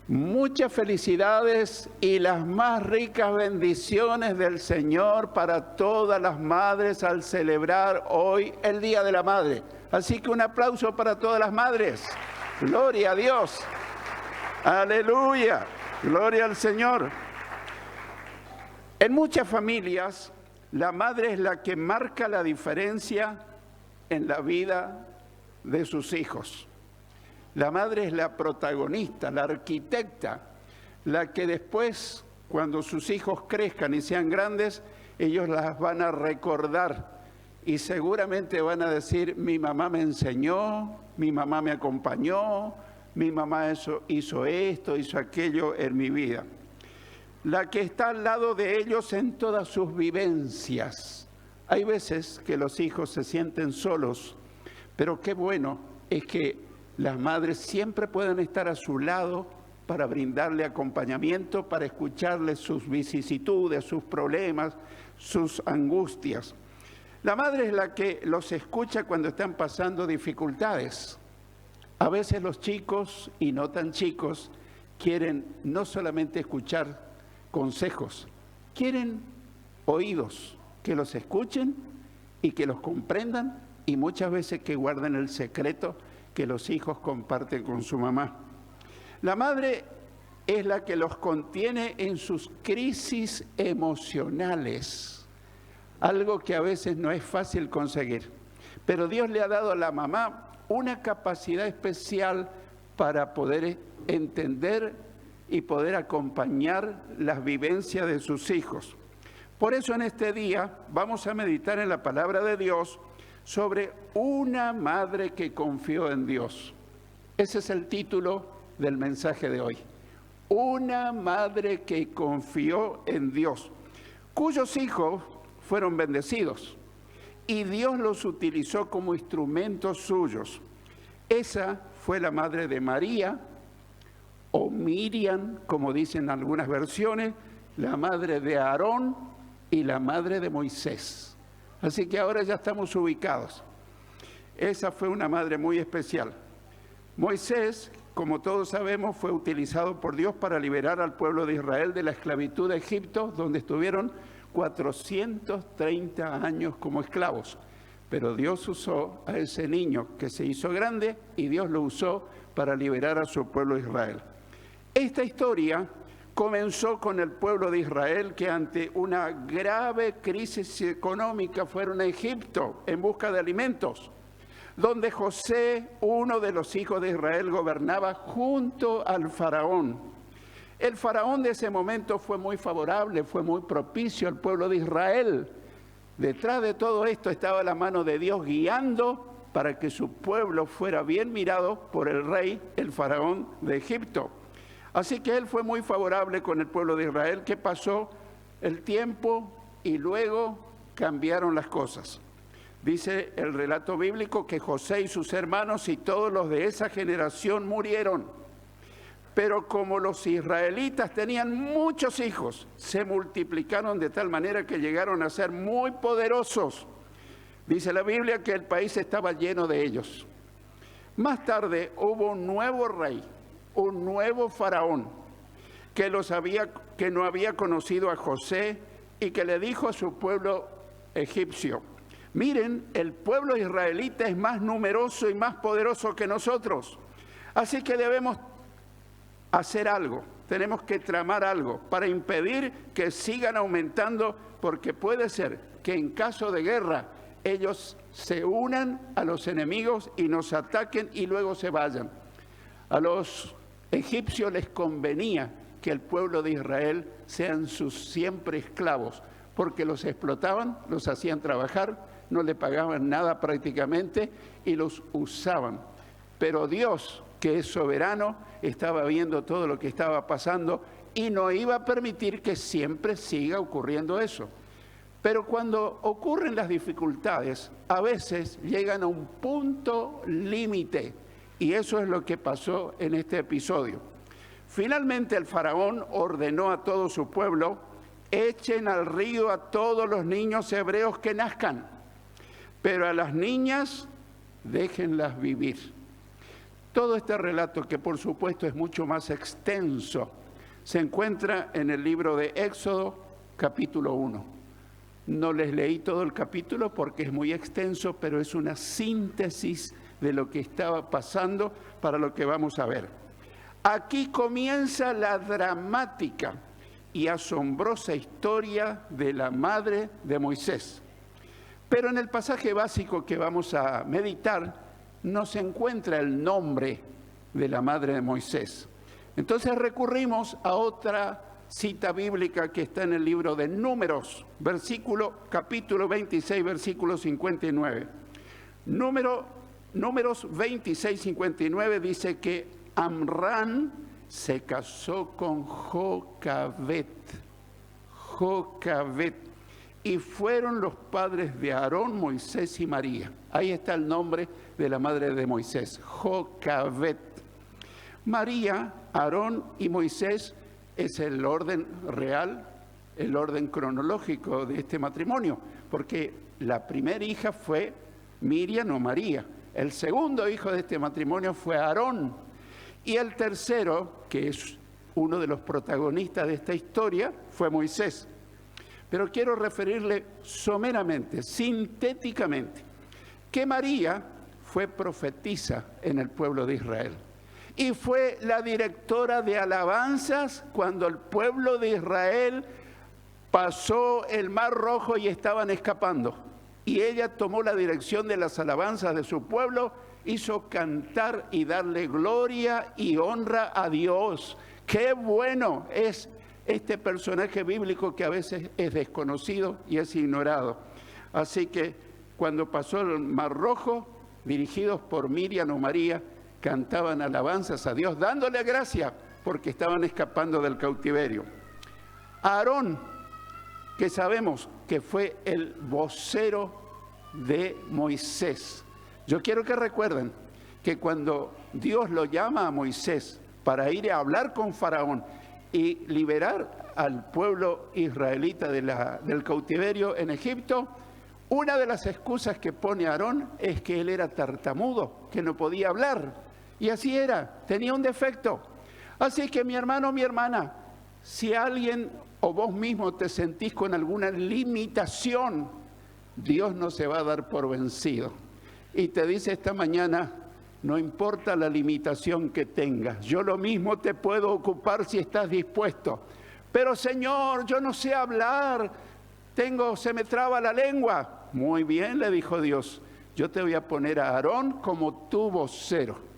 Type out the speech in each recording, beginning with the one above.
Muchas felicidades y las más ricas bendiciones del Señor para todas las madres al celebrar hoy el Día de la Madre. Así que un aplauso para todas las madres. Gloria a Dios. Aleluya. Gloria al Señor. En muchas familias, la madre es la que marca la diferencia en la vida de sus hijos. La madre es la protagonista, la arquitecta, la que después, cuando sus hijos crezcan y sean grandes, ellos las van a recordar y seguramente van a decir, mi mamá me enseñó, mi mamá me acompañó, mi mamá hizo esto, hizo aquello en mi vida. La que está al lado de ellos en todas sus vivencias. Hay veces que los hijos se sienten solos, pero qué bueno es que las madres siempre pueden estar a su lado para brindarle acompañamiento, para escucharle sus vicisitudes, sus problemas, sus angustias. La madre es la que los escucha cuando están pasando dificultades. A veces los chicos, y no tan chicos, quieren no solamente escuchar consejos, quieren oídos que los escuchen y que los comprendan y muchas veces que guarden el secreto que los hijos comparten con su mamá. La madre es la que los contiene en sus crisis emocionales, algo que a veces no es fácil conseguir. Pero Dios le ha dado a la mamá una capacidad especial para poder entender y poder acompañar las vivencias de sus hijos. Por eso en este día vamos a meditar en la palabra de Dios sobre una madre que confió en Dios. Ese es el título del mensaje de hoy. Una madre que confió en Dios, cuyos hijos fueron bendecidos y Dios los utilizó como instrumentos suyos. Esa fue la madre de María, o Miriam, como dicen algunas versiones, la madre de Aarón y la madre de Moisés. Así que ahora ya estamos ubicados. Esa fue una madre muy especial. Moisés, como todos sabemos, fue utilizado por Dios para liberar al pueblo de Israel de la esclavitud de Egipto, donde estuvieron 430 años como esclavos. Pero Dios usó a ese niño que se hizo grande y Dios lo usó para liberar a su pueblo de Israel. Esta historia comenzó con el pueblo de Israel que ante una grave crisis económica fueron a Egipto en busca de alimentos, donde José, uno de los hijos de Israel, gobernaba junto al faraón. El faraón de ese momento fue muy favorable, fue muy propicio al pueblo de Israel. Detrás de todo esto estaba la mano de Dios guiando para que su pueblo fuera bien mirado por el rey, el faraón de Egipto. Así que él fue muy favorable con el pueblo de Israel, que pasó el tiempo y luego cambiaron las cosas. Dice el relato bíblico que José y sus hermanos y todos los de esa generación murieron. Pero como los israelitas tenían muchos hijos, se multiplicaron de tal manera que llegaron a ser muy poderosos. Dice la Biblia que el país estaba lleno de ellos. Más tarde hubo un nuevo rey, un nuevo faraón que no había conocido a José y que le dijo a su pueblo egipcio: miren, el pueblo israelita es más numeroso y más poderoso que nosotros, así que debemos hacer algo, tenemos que tramar algo para impedir que sigan aumentando, porque puede ser que en caso de guerra ellos se unan a los enemigos y nos ataquen y luego se vayan. A los egipcios les convenía que el pueblo de Israel sean sus siempre esclavos, porque los explotaban, los hacían trabajar, no le pagaban nada prácticamente y los usaban. Pero Dios, que es soberano, estaba viendo todo lo que estaba pasando y no iba a permitir que siempre siga ocurriendo eso. Pero cuando ocurren las dificultades, a veces llegan a un punto límite. Y eso es lo que pasó en este episodio. Finalmente el faraón ordenó a todo su pueblo: echen al río a todos los niños hebreos que nazcan, pero a las niñas déjenlas vivir. Todo este relato, que por supuesto es mucho más extenso, se encuentra en el libro de Éxodo, capítulo 1. No les leí todo el capítulo porque es muy extenso, pero es una síntesis de lo que estaba pasando para lo que vamos a ver. Aquí comienza la dramática y asombrosa historia de la madre de Moisés. Pero en el pasaje básico que vamos a meditar no se encuentra el nombre de la madre de Moisés. Entonces recurrimos a otra cita bíblica que está en el libro de Números, capítulo 26, versículo 59. Números 26, 59 dice que Amrán se casó con Jocabet, y fueron los padres de Aarón, Moisés y María. Ahí está el nombre de la madre de Moisés, Jocabet. María, Aarón y Moisés es el orden real, el orden cronológico de este matrimonio, porque la primera hija fue Miriam o María, el segundo hijo de este matrimonio fue Aarón, y el tercero, que es uno de los protagonistas de esta historia, fue Moisés. Pero quiero referirle someramente, sintéticamente, que María fue profetisa en el pueblo de Israel. Y fue la directora de alabanzas cuando el pueblo de Israel pasó el Mar Rojo y estaban escapando. Y ella tomó la dirección de las alabanzas de su pueblo, hizo cantar y darle gloria y honra a Dios. ¡Qué bueno es este personaje bíblico que a veces es desconocido y es ignorado! Así que cuando pasó el Mar Rojo, dirigidos por Miriam o María, cantaban alabanzas a Dios, dándole gracia porque estaban escapando del cautiverio. Aarón, que sabemos que fue el vocero de Moisés. Yo quiero que recuerden que cuando Dios lo llama a Moisés para ir a hablar con Faraón y liberar al pueblo israelita del cautiverio en Egipto, una de las excusas que pone Aarón es que él era tartamudo, que no podía hablar. Y así era, tenía un defecto. Así que mi hermano, mi hermana, si alguien o vos mismo te sentís con alguna limitación, Dios no se va a dar por vencido. Y te dice esta mañana, no importa la limitación que tengas, yo lo mismo te puedo ocupar si estás dispuesto. Pero Señor, yo no sé hablar, se me traba la lengua. Muy bien, le dijo Dios, yo te voy a poner a Aarón como tu vocero.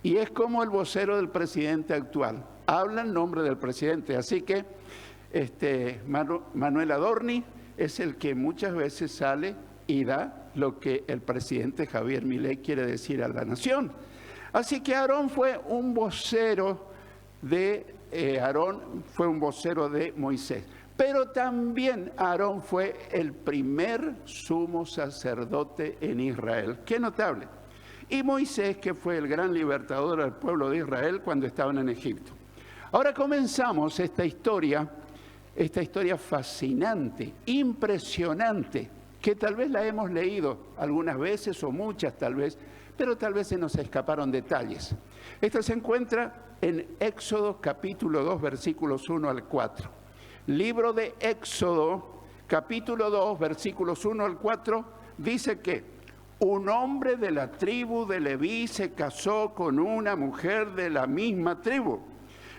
Y es como el vocero del presidente actual, habla en nombre del presidente. Así que Manuel Adorni es el que muchas veces sale y da lo que el presidente Javier Milei quiere decir a la nación. Así que Aarón fue un vocero de Moisés. Pero también Aarón fue el primer sumo sacerdote en Israel. ¡Qué notable! Y Moisés, que fue el gran libertador del pueblo de Israel cuando estaban en Egipto. Ahora comenzamos esta historia fascinante, impresionante, que tal vez la hemos leído algunas veces o muchas tal vez, pero tal vez se nos escaparon detalles. Esto se encuentra en Éxodo capítulo 2, versículos 1 al 4. Libro de Éxodo, capítulo 2, versículos 1 al 4, dice que un hombre de la tribu de Leví se casó con una mujer de la misma tribu,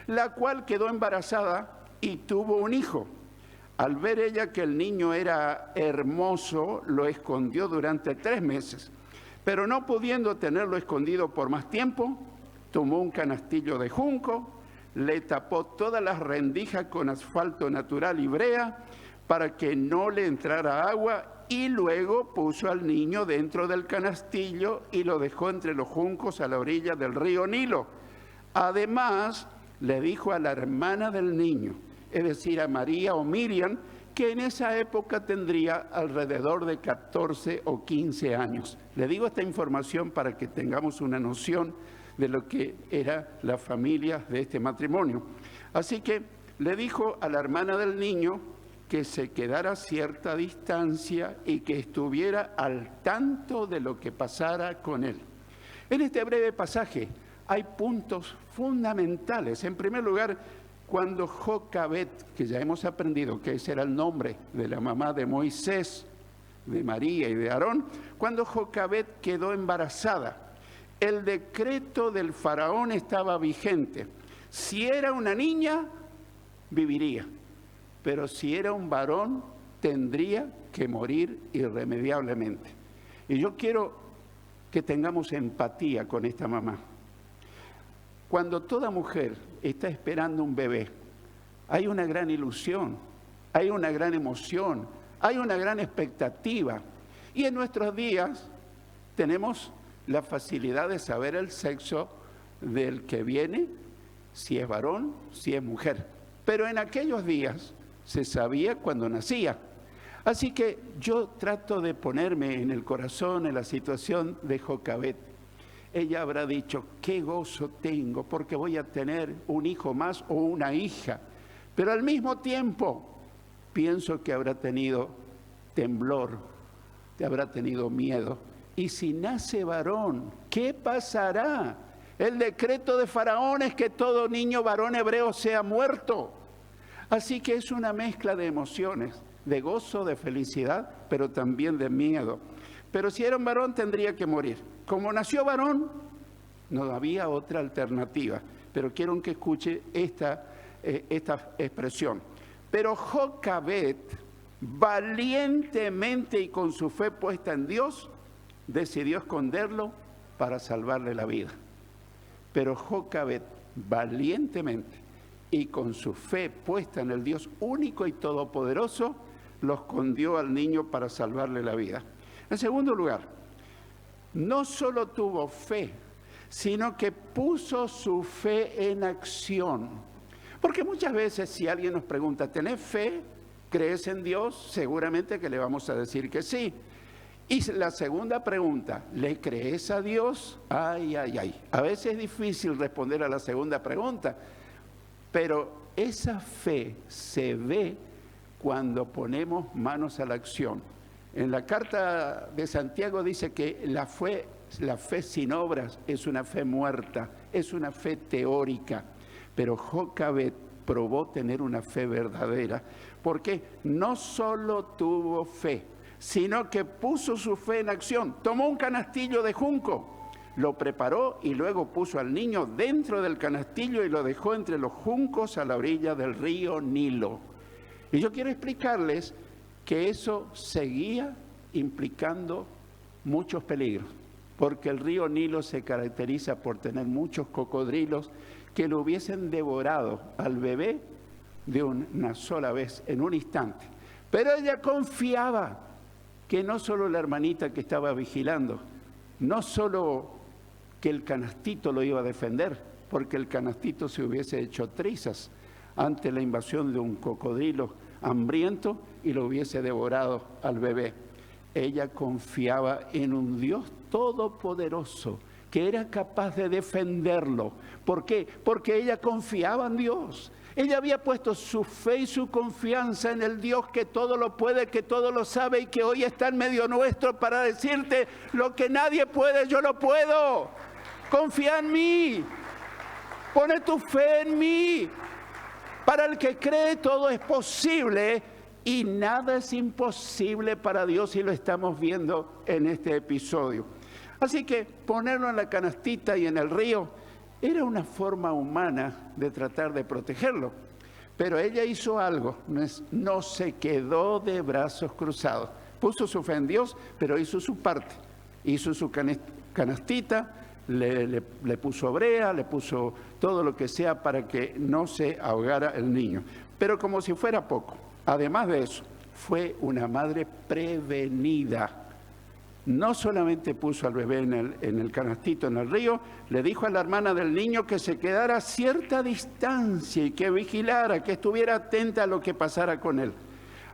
la cual quedó embarazada y tuvo un hijo. Al ver ella que el niño era hermoso, lo escondió durante 3 meses. Pero no pudiendo tenerlo escondido por más tiempo, tomó un canastillo de junco, le tapó todas las rendijas con asfalto natural y brea para que no le entrara agua, y luego puso al niño dentro del canastillo y lo dejó entre los juncos a la orilla del río Nilo. Además, le dijo a la hermana del niño, es decir, a María o Miriam, que en esa época tendría alrededor de 14 o 15 años. Le digo esta información para que tengamos una noción de lo que era la familia de este matrimonio. Así que le dijo a la hermana del niño que se quedara a cierta distancia y que estuviera al tanto de lo que pasara con él. En este breve pasaje hay puntos fundamentales. En primer lugar, cuando Jocabet, que ya hemos aprendido que ese era el nombre de la mamá de Moisés, de María y de Aarón, cuando Jocabet quedó embarazada, el decreto del faraón estaba vigente. Si era una niña, viviría, pero si era un varón, tendría que morir irremediablemente. Y yo quiero que tengamos empatía con esta mamá. Cuando toda mujer está esperando un bebé, hay una gran ilusión, hay una gran emoción, hay una gran expectativa. Y en nuestros días tenemos la facilidad de saber el sexo del que viene, si es varón, si es mujer. Pero en aquellos días se sabía cuando nacía. Así que yo trato de ponerme en el corazón, en la situación de Jocabet. Ella habrá dicho, qué gozo tengo porque voy a tener un hijo más o una hija. Pero al mismo tiempo pienso que habrá tenido temblor, que habrá tenido miedo. Y si nace varón, ¿qué pasará? El decreto de Faraón es que todo niño varón hebreo sea muerto. Así que es una mezcla de emociones, de gozo, de felicidad, pero también de miedo. Pero si era un varón tendría que morir. Como nació varón, no había otra alternativa. Pero quiero que escuche esta expresión. Pero Jocabet, valientemente y con su fe puesta en Dios, decidió esconderlo para salvarle la vida. Pero Jocabet, valientemente y con su fe puesta en el Dios único y todopoderoso, lo escondió al niño para salvarle la vida. En segundo lugar, no solo tuvo fe, sino que puso su fe en acción. Porque muchas veces si alguien nos pregunta, ¿tenés fe? ¿Crees en Dios? Seguramente que le vamos a decir que sí. Y la segunda pregunta, ¿le crees a Dios? Ay, ay, ay. A veces es difícil responder a la segunda pregunta, pero esa fe se ve cuando ponemos manos a la acción. En la carta de Santiago dice que la fe sin obras es una fe muerta, es una fe teórica. Pero Jocabet probó tener una fe verdadera, porque no solo tuvo fe, sino que puso su fe en acción. Tomó un canastillo de junco, lo preparó y luego puso al niño dentro del canastillo y lo dejó entre los juncos a la orilla del río Nilo. Y yo quiero explicarles que eso seguía implicando muchos peligros, porque el río Nilo se caracteriza por tener muchos cocodrilos que lo hubiesen devorado al bebé de una sola vez, en un instante. Pero ella confiaba que no solo la hermanita que estaba vigilando, no solo que el canastito lo iba a defender, porque el canastito se hubiese hecho trizas ante la invasión de un cocodrilo hambriento y lo hubiese devorado al bebé. Ella confiaba en un Dios todopoderoso que era capaz de defenderlo. ¿Por qué? Porque ella confiaba en Dios. Ella había puesto su fe y su confianza en el Dios que todo lo puede, que todo lo sabe y que hoy está en medio nuestro para decirte lo que nadie puede, yo lo puedo. Confía en mí. Pone tu fe en mí. Para el que cree todo es posible y nada es imposible para Dios y lo estamos viendo en este episodio. Así que ponerlo en la canastita y en el río era una forma humana de tratar de protegerlo. Pero ella hizo algo, no se quedó de brazos cruzados. Puso su fe en Dios, pero hizo su parte. Hizo su canastita, le puso brea, le puso todo lo que sea para que no se ahogara el niño. Pero como si fuera poco, además de eso, fue una madre prevenida. No solamente puso al bebé en el canastito en el río, le dijo a la hermana del niño que se quedara a cierta distancia y que vigilara, que estuviera atenta a lo que pasara con él.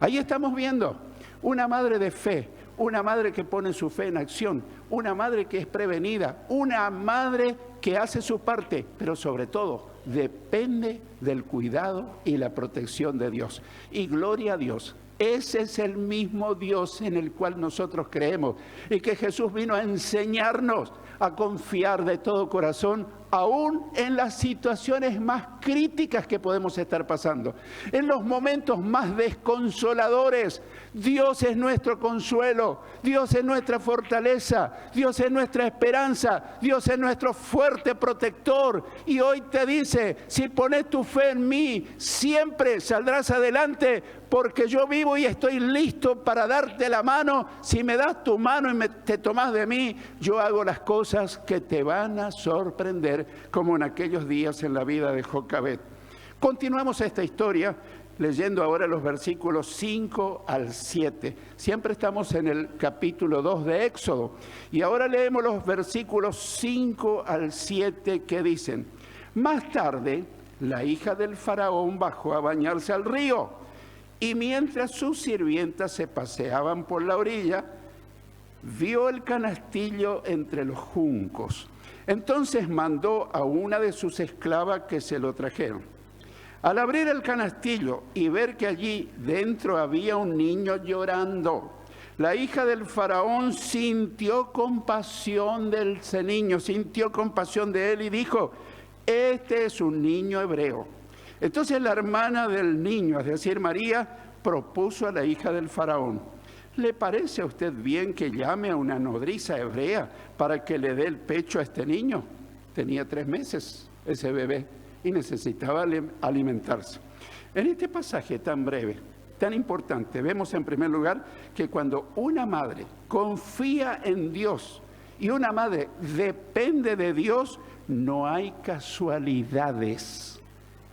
Ahí estamos viendo una madre de fe, una madre que pone su fe en acción, una madre que es prevenida, una madre que hace su parte, pero sobre todo depende del cuidado y la protección de Dios. Y gloria a Dios. Ese es el mismo Dios en el cual nosotros creemos y que Jesús vino a enseñarnos a confiar de todo corazón aún en las situaciones más críticas que podemos estar pasando, en los momentos más desconsoladores. Dios es nuestro consuelo, Dios es nuestra fortaleza, Dios es nuestra esperanza, Dios es nuestro fuerte protector. Y hoy te dice, si pones tu fe en mí, siempre saldrás adelante, porque yo vivo y estoy listo para darte la mano. Si me das tu mano y te tomás de mí, yo hago las cosas que te van a sorprender, como en aquellos días en la vida de Jocabed. Continuamos esta historia leyendo ahora los versículos 5 al 7. Siempre estamos en el capítulo 2 de Éxodo. Y ahora leemos los versículos 5 al 7 que dicen: Más tarde, la hija del faraón bajó a bañarse al río. Y mientras sus sirvientas se paseaban por la orilla, vio el canastillo entre los juncos. Entonces mandó a una de sus esclavas que se lo trajeron. Al abrir el canastillo y ver que allí dentro había un niño llorando, la hija del faraón sintió compasión de ese niño, sintió compasión de él y dijo: este es un niño hebreo. Entonces la hermana del niño, es decir, María, propuso a la hija del faraón: ¿le parece a usted bien que llame a una nodriza hebrea para que le dé el pecho a este niño? Tenía 3 meses ese bebé y necesitaba alimentarse. En este pasaje tan breve, tan importante, vemos en primer lugar que cuando una madre confía en Dios y una madre depende de Dios, no hay casualidades.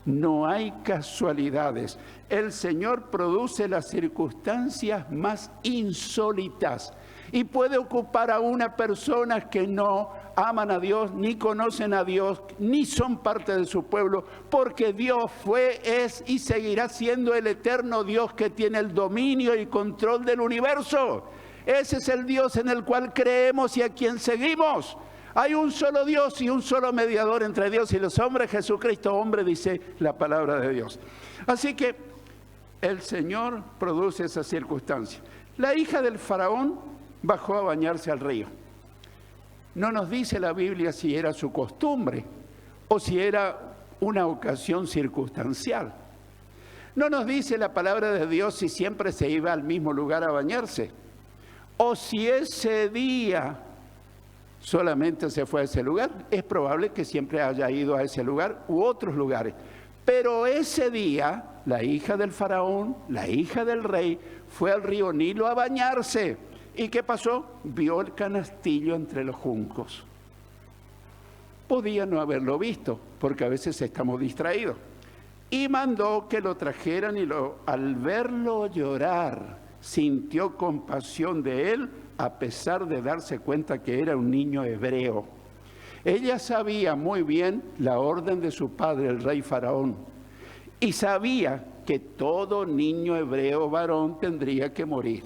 No hay casualidades. El Señor produce las circunstancias más insólitas y puede ocupar a una persona que no aman a Dios, ni conocen a Dios, ni son parte de su pueblo, porque Dios fue, es y seguirá siendo el eterno Dios que tiene el dominio y control del universo. Ese es el Dios en el cual creemos y a quien seguimos. Hay un solo Dios y un solo mediador entre Dios y los hombres, Jesucristo hombre, dice la palabra de Dios. Así que el Señor produce esa circunstancia. La hija del faraón bajó a bañarse al río. No nos dice la Biblia si era su costumbre o si era una ocasión circunstancial. No nos dice la palabra de Dios si siempre se iba al mismo lugar a bañarse o si ese día solamente se fue a ese lugar. Es probable que siempre haya ido a ese lugar u otros lugares. Pero ese día, la hija del faraón, la hija del rey, fue al río Nilo a bañarse. ¿Y qué pasó? Vio el canastillo entre los juncos. Podía no haberlo visto, porque a veces estamos distraídos. Y mandó que lo trajeran y al verlo llorar, sintió compasión de él, a pesar de darse cuenta que era un niño hebreo. Ella sabía muy bien la orden de su padre, el rey faraón, y sabía que todo niño hebreo varón tendría que morir.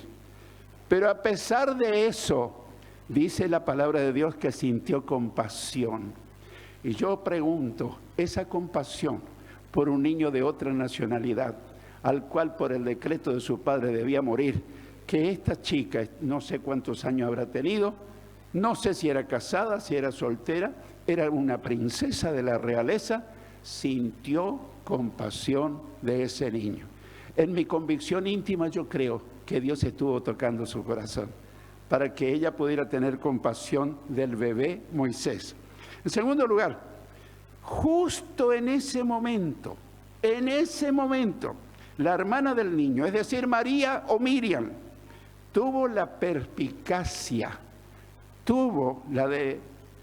Pero a pesar de eso, dice la palabra de Dios que sintió compasión. Y yo pregunto, esa compasión por un niño de otra nacionalidad, al cual por el decreto de su padre debía morir, que esta chica, no sé cuántos años habrá tenido, no sé si era casada, si era soltera, era una princesa de la realeza, sintió compasión de ese niño. En mi convicción íntima yo creo que Dios estuvo tocando su corazón para que ella pudiera tener compasión del bebé Moisés. En segundo lugar, justo en ese momento, la hermana del niño, es decir, María o Miriam, tuvo la perspicacia, tuvo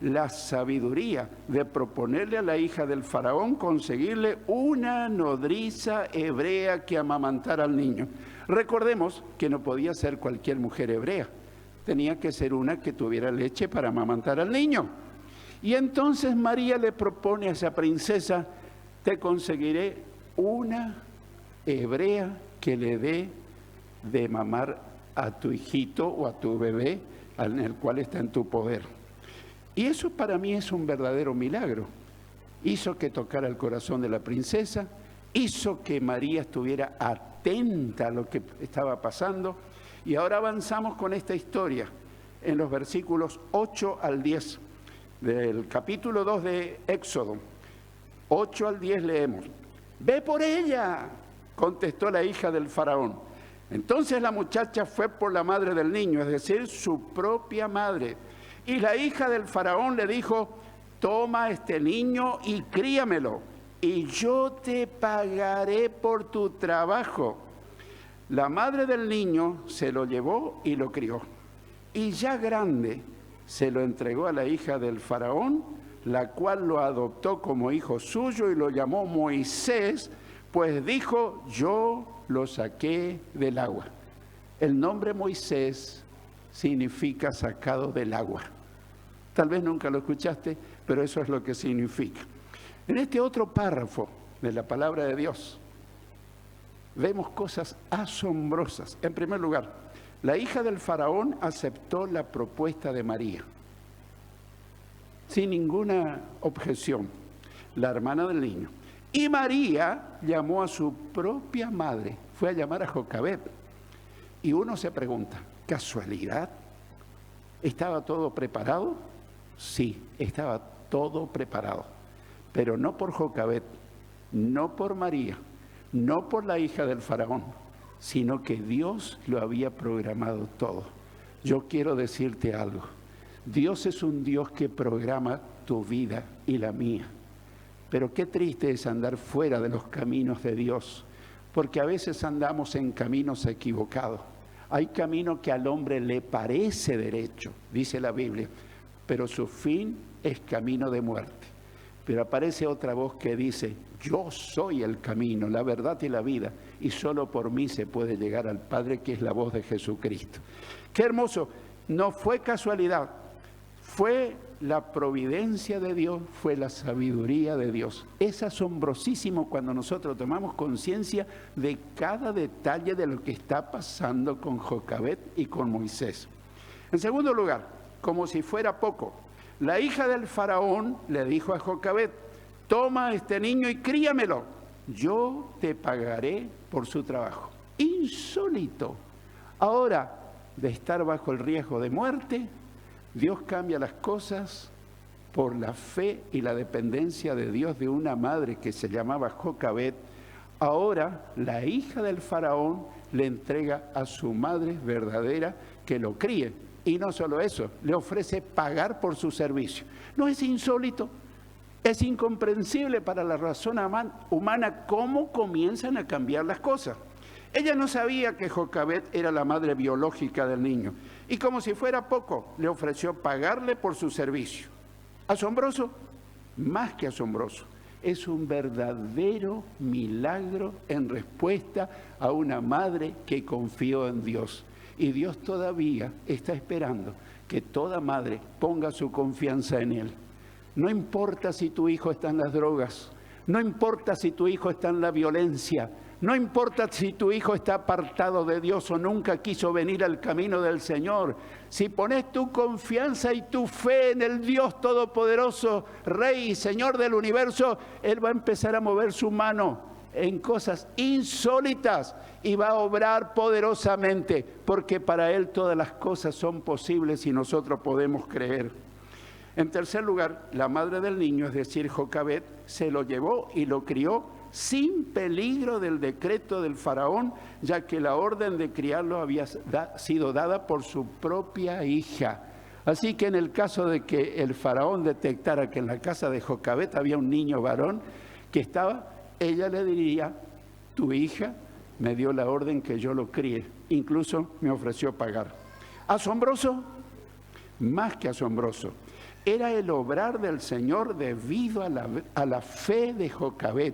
la sabiduría de proponerle a la hija del faraón conseguirle una nodriza hebrea que amamantara al niño. Recordemos que no podía ser cualquier mujer hebrea, tenía que ser una que tuviera leche para amamantar al niño. Y entonces María le propone a esa princesa: te conseguiré una hebrea que le dé de mamar a tu hijito o a tu bebé, en el cual está en tu poder. Y eso para mí es un verdadero milagro. Hizo que tocara el corazón de la princesa, hizo que María estuviera atenta a lo que estaba pasando. Y ahora avanzamos con esta historia en los versículos 8 al 10. del capítulo 2 de Éxodo, 8 al 10 leemos: «Ve por ella», contestó la hija del faraón. Entonces la muchacha fue por la madre del niño, es decir, su propia madre. Y la hija del faraón le dijo: «Toma este niño y críamelo, y yo te pagaré por tu trabajo». La madre del niño se lo llevó y lo crió. Y ya grande se lo entregó a la hija del faraón, la cual lo adoptó como hijo suyo y lo llamó Moisés, pues dijo: «Yo lo saqué del agua». El nombre Moisés significa sacado del agua. Tal vez nunca lo escuchaste, pero eso es lo que significa. En este otro párrafo de la palabra de Dios, vemos cosas asombrosas. En primer lugar, la hija del faraón aceptó la propuesta de María, sin ninguna objeción, la hermana del niño. Y María llamó a su propia madre, fue a llamar a Jocabed. Y uno se pregunta, ¿casualidad? ¿Estaba todo preparado? Sí, estaba todo preparado, pero no por Jocabed, no por María, no por la hija del faraón, sino que Dios lo había programado todo. Yo quiero decirte algo: Dios es un Dios que programa tu vida y la mía. Pero qué triste es andar fuera de los caminos de Dios, porque a veces andamos en caminos equivocados. Hay camino que al hombre le parece derecho, dice la Biblia, pero su fin es camino de muerte. Pero aparece otra voz que dice: yo soy el camino, la verdad y la vida, y solo por mí se puede llegar al Padre, que es la voz de Jesucristo. ¡Qué hermoso! No fue casualidad, fue la providencia de Dios, fue la sabiduría de Dios. Es asombrosísimo cuando nosotros tomamos conciencia de cada detalle de lo que está pasando con Jocabed y con Moisés. En segundo lugar, como si fuera poco, la hija del faraón le dijo a Jocabed: toma a este niño y críamelo, yo te pagaré por su trabajo. Insólito. Ahora, de estar bajo el riesgo de muerte, Dios cambia las cosas por la fe y la dependencia de Dios de una madre que se llamaba Jocabed. Ahora la hija del faraón le entrega a su madre verdadera que lo críe. Y no solo eso, le ofrece pagar por su servicio. ¿No es insólito? Es incomprensible para la razón humana cómo comienzan a cambiar las cosas. Ella no sabía que Jocabed era la madre biológica del niño. Y como si fuera poco, le ofreció pagarle por su servicio. ¿Asombroso? Más que asombroso. Es un verdadero milagro en respuesta a una madre que confió en Dios. Y Dios todavía está esperando que toda madre ponga su confianza en Él. No importa si tu hijo está en las drogas, no importa si tu hijo está en la violencia, no importa si tu hijo está apartado de Dios o nunca quiso venir al camino del Señor. Si pones tu confianza y tu fe en el Dios Todopoderoso, Rey y Señor del universo, Él va a empezar a mover su mano en cosas insólitas y va a obrar poderosamente, porque para Él todas las cosas son posibles y nosotros podemos creer. En tercer lugar, la madre del niño, es decir, Jocabed, se lo llevó y lo crió sin peligro del decreto del faraón, ya que la orden de criarlo había sido dada por su propia hija. Así que en el caso de que el faraón detectara que en la casa de Jocabed había un niño varón que estaba, ella le diría: tu hija me dio la orden que yo lo críe, incluso me ofreció pagar. ¿Asombroso? Más que asombroso. Era el obrar del Señor debido a la fe de Jocabed,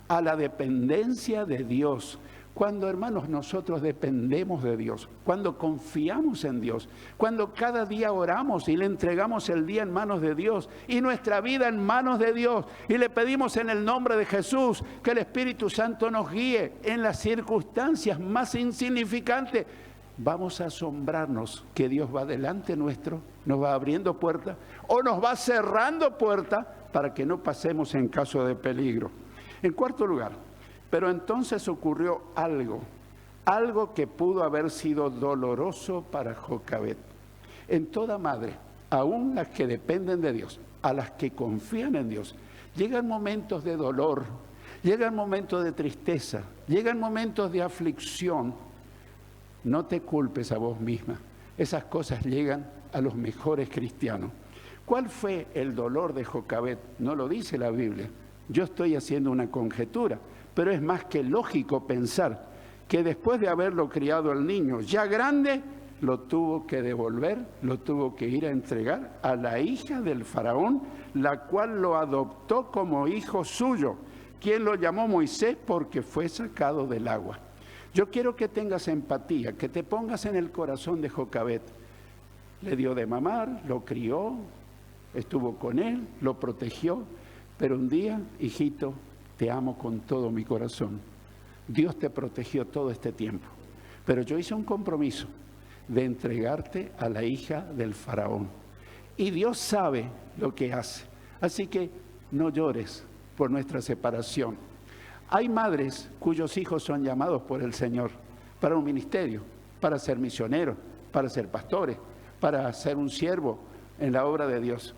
a la dependencia de Dios. Cuando, hermanos, nosotros dependemos de Dios, cuando confiamos en Dios, cuando cada día oramos y le entregamos el día en manos de Dios y nuestra vida en manos de Dios, y le pedimos en el nombre de Jesús que el Espíritu Santo nos guíe en las circunstancias más insignificantes, vamos a asombrarnos que Dios va delante nuestro, nos va abriendo puertas o nos va cerrando puertas para que no pasemos en caso de peligro. En cuarto lugar, pero entonces ocurrió algo que pudo haber sido doloroso para Jocabed. En toda madre, aún las que dependen de Dios, a las que confían en Dios. Llegan momentos de dolor, llegan momentos de tristeza, llegan momentos de aflicción. No te culpes a vos misma. Esas cosas llegan a los mejores cristianos. ¿Cuál fue el dolor de Jocabed? No lo dice la Biblia. Yo estoy haciendo una conjetura, pero es más que lógico pensar que después de haberlo criado el niño ya grande, lo tuvo que devolver, lo tuvo que ir a entregar a la hija del faraón, la cual lo adoptó como hijo suyo, quien lo llamó Moisés porque fue sacado del agua. Yo quiero que tengas empatía, que te pongas en el corazón de Jocabed. Le dio de mamar, lo crió, estuvo con él, lo protegió, pero un día, hijito, te amo con todo mi corazón. Dios te protegió todo este tiempo, pero yo hice un compromiso de entregarte a la hija del faraón. Y Dios sabe lo que hace. Así que no llores por nuestra separación. Hay madres cuyos hijos son llamados por el Señor para un ministerio, para ser misioneros, para ser pastores, para ser un siervo en la obra de Dios.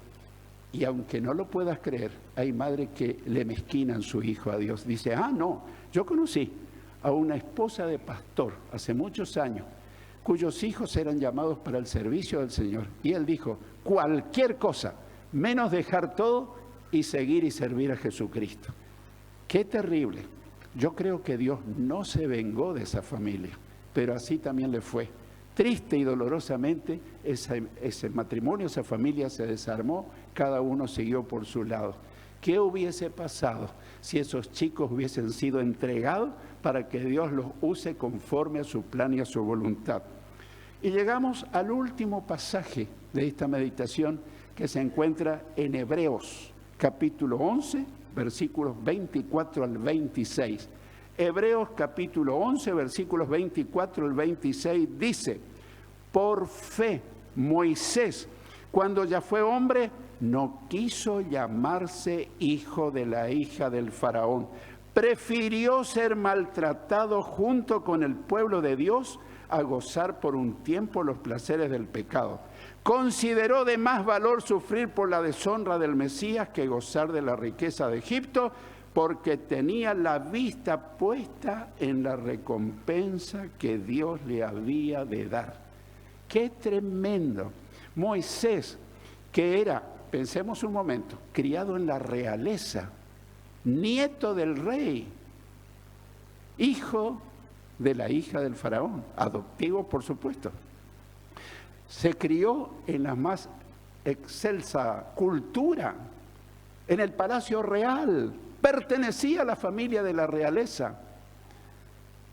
Y aunque no lo puedas creer, hay madres que le mezquinan su hijo a Dios. Dice, no, yo conocí a una esposa de pastor hace muchos años, cuyos hijos eran llamados para el servicio del Señor. Y él dijo, cualquier cosa, menos dejar todo y seguir y servir a Jesucristo. ¡Qué terrible! Yo creo que Dios no se vengó de esa familia, pero así también le fue. Triste y dolorosamente, ese matrimonio, esa familia se desarmó, cada uno siguió por su lado. ¿Qué hubiese pasado si esos chicos hubiesen sido entregados para que Dios los use conforme a su plan y a su voluntad? Y llegamos al último pasaje de esta meditación que se encuentra en Hebreos, capítulo 11, versículos 24 al 26. Hebreos capítulo 11, versículos 24 al 26 dice, por fe Moisés, cuando ya fue hombre, no quiso llamarse hijo de la hija del faraón. Prefirió ser maltratado junto con el pueblo de Dios a gozar por un tiempo los placeres del pecado. Consideró de más valor sufrir por la deshonra del Mesías que gozar de la riqueza de Egipto, porque tenía la vista puesta en la recompensa que Dios le había de dar. ¡Qué tremendo! Moisés, que era, pensemos un momento, criado en la realeza, nieto del rey, hijo de la hija del faraón, adoptivo por supuesto. Se crió en la más excelsa cultura, en el palacio real, pertenecía a la familia de la realeza.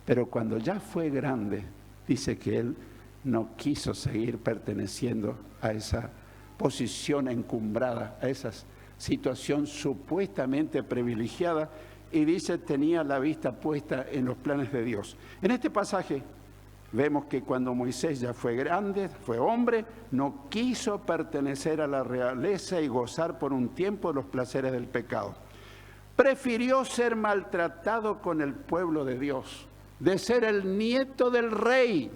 Pero cuando ya fue grande, dice que él no quiso seguir perteneciendo a esa posición encumbrada, a esa situación supuestamente privilegiada, y dice tenía la vista puesta en los planes de Dios. En este pasaje vemos que cuando Moisés ya fue grande, fue hombre, no quiso pertenecer a la realeza y gozar por un tiempo los placeres del pecado. Prefirió ser maltratado con el pueblo de Dios, de ser el nieto del rey,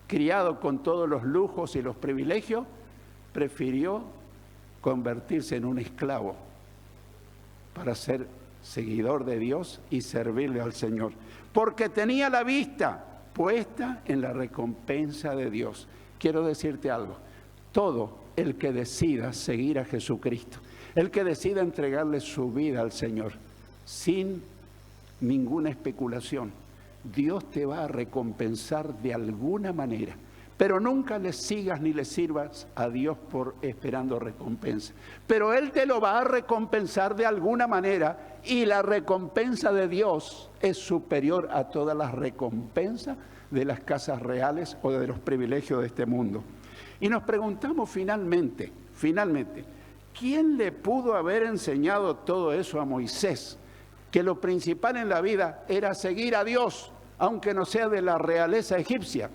criado con todos los lujos y los privilegios, prefirió convertirse en un esclavo para ser seguidor de Dios y servirle al Señor, porque tenía la vista puesta en la recompensa de Dios. Quiero decirte algo, todo el que decida seguir a Jesucristo, el que decida entregarle su vida al Señor, sin ninguna especulación, Dios te va a recompensar de alguna manera. Pero nunca le sigas ni le sirvas a Dios por esperando recompensa. Pero Él te lo va a recompensar de alguna manera, y la recompensa de Dios es superior a todas las recompensas de las casas reales o de los privilegios de este mundo. Y nos preguntamos finalmente, ¿quién le pudo haber enseñado todo eso a Moisés? Que lo principal en la vida era seguir a Dios, aunque no sea de la realeza egipcia.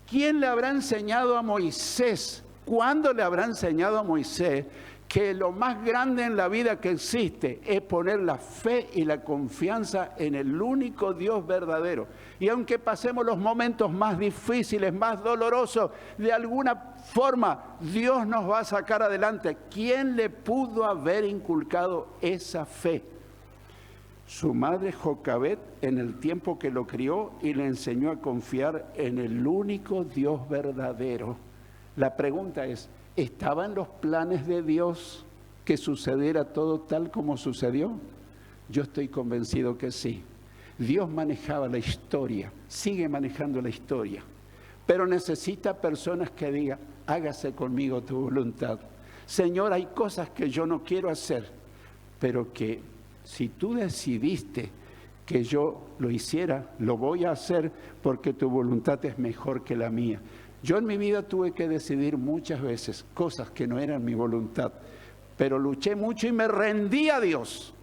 ¿Quién le habrá enseñado a Moisés? ¿Cuándo le habrá enseñado a Moisés que lo más grande en la vida que existe es poner la fe y la confianza en el único Dios verdadero. Y aunque pasemos los momentos más difíciles, más dolorosos, de alguna forma Dios nos va a sacar adelante. ¿Quién le pudo haber inculcado esa fe? Su madre Jocabed, en el tiempo que lo crió y le enseñó a confiar en el único Dios verdadero. La pregunta es, ¿estaban los planes de Dios que sucediera todo tal como sucedió? Yo estoy convencido que sí. Dios manejaba la historia, sigue manejando la historia, pero necesita personas que digan, hágase conmigo tu voluntad. Señor, hay cosas que yo no quiero hacer, pero que si tú decidiste que yo lo hiciera, lo voy a hacer porque tu voluntad es mejor que la mía. Yo en mi vida tuve que decidir muchas veces cosas que no eran mi voluntad, pero luché mucho y me rendí a Dios.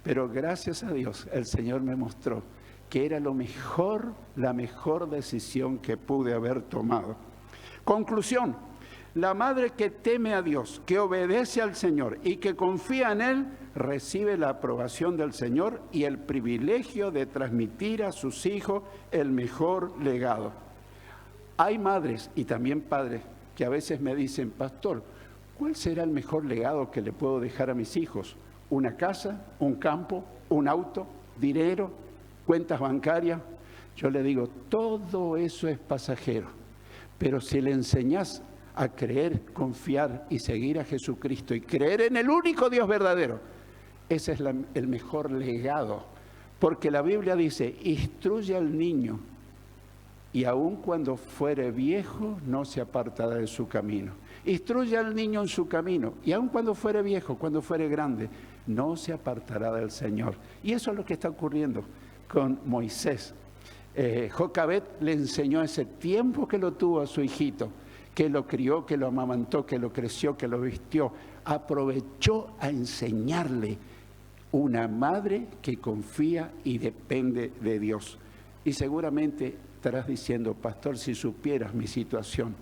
Pero gracias a Dios, el Señor me mostró que era lo mejor, la mejor decisión que pude haber tomado. Conclusión, la madre que teme a Dios, que obedece al Señor y que confía en Él, recibe la aprobación del Señor y el privilegio de transmitir a sus hijos el mejor legado. Hay madres y también padres que a veces me dicen, pastor, ¿cuál será el mejor legado que le puedo dejar a mis hijos? ¿Una casa, un campo, un auto, dinero, cuentas bancarias? Yo le digo, todo eso es pasajero, pero si le enseñás a creer, confiar y seguir a Jesucristo y creer en el único Dios verdadero, ese es el mejor legado, porque la Biblia dice, instruye al niño y aun cuando fuere viejo no se apartará de su camino. Instruye al niño en su camino y aun cuando fuere viejo, cuando fuere grande, no se apartará del Señor. Y eso es lo que está ocurriendo con Moisés. Jocabed le enseñó ese tiempo que lo tuvo a su hijito, que lo crió, que lo amamantó, que lo creció, que lo vistió. Aprovechó a enseñarle una madre que confía y depende de Dios. Y seguramente estarás diciendo, pastor, si supieras mi situación.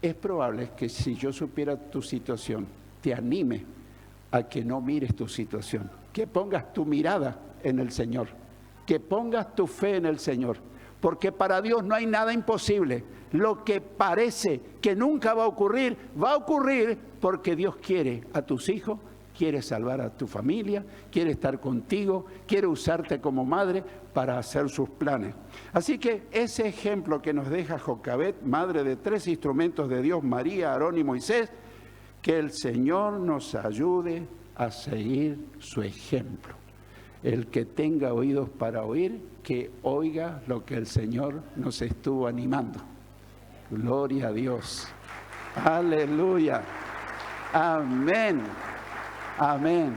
Es probable que si yo supiera tu situación, te anime a que no mires tu situación, que pongas tu mirada en el Señor, que pongas tu fe en el Señor, porque para Dios no hay nada imposible. Lo que parece que nunca va a ocurrir porque Dios quiere a tus hijos, quiere salvar a tu familia, quiere estar contigo, quiere usarte como madre para hacer sus planes. Así que ese ejemplo que nos deja Jocabed, madre de 3 instrumentos de Dios, María, Aarón y Moisés, que el Señor nos ayude a seguir su ejemplo. El que tenga oídos para oír, que oiga lo que el Señor nos estuvo animando. Gloria a Dios. Aleluya. Amén. Amén.